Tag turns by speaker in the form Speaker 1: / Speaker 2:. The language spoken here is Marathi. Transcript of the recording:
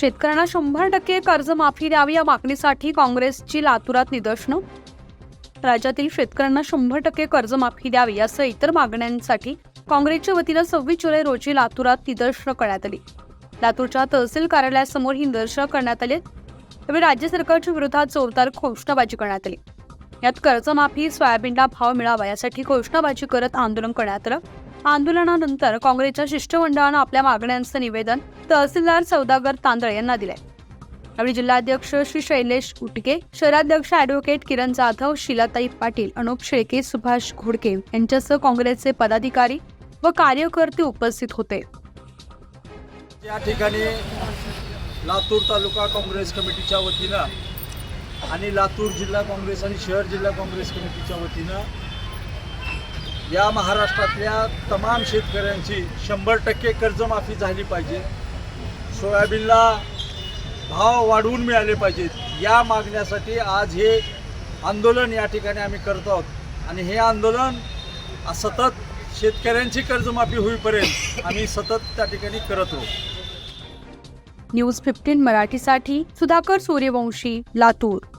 Speaker 1: शेतकऱ्यांना 100% कर्जमाफी द्यावी या मागणीसाठी काँग्रेसची लातूरात निदर्शनं. राज्यातील शेतकऱ्यांना 100% कर्जमाफी द्यावी यासह इतर मागण्यांसाठी काँग्रेसच्या वतीनं 26 जुलै रोजी लातूरात निदर्शनं करण्यात आली. लातूरच्या तहसील कार्यालयासमोर ही निदर्शनं करण्यात आली. यावेळी राज्य सरकारच्या विरोधात जोरदार घोषणाबाजी करण्यात आली. यात कर्जमाफी, सोयाबीनला भाव मिळावा यासाठी घोषणाबाजी करत आंदोलन करण्यात आलं. आंदोलनानंतर काँग्रेसच्या शिष्टमंडळानं आपल्या मागण्यांचं निवेदन तहसीलदार सौदागर तांदळे यांना दिलंय. यावेळी जिल्हाध्यक्ष श्री शैलेश उटके, शहराध्यक्ष ॲडव्होकेट किरण जाधव, शीलाताई पाटील, अनुप शेळके, सुभाष घोडके यांच्यासह काँग्रेसचे पदाधिकारी व कार्यकर्ते उपस्थित होते.
Speaker 2: या ठिकाणी लातूर तालुका काँग्रेस कमिटीच्या वतीनं आणि लातूर जिल्हा काँग्रेस आणि शहर जिल्हा काँग्रेस कमिटीच्या वतीनं या महाराष्ट्रातल्या तमाम शेतकऱ्यांची 100% कर्जमाफी झाली पाहिजे, सोयाबीनला भाव वाढवून मिळाले पाहिजेत, या मागण्यासाठी आज हे आंदोलन या ठिकाणी आम्ही करतो आहोत. आणि हे आंदोलन सतत शेतकऱ्यांची कर्जमाफी होईपर्यंत आम्ही सतत त्या ठिकाणी करत राहू.
Speaker 1: न्यूज 15 मराठीसाठी सुधाकर सूर्यवंशी, लातूर.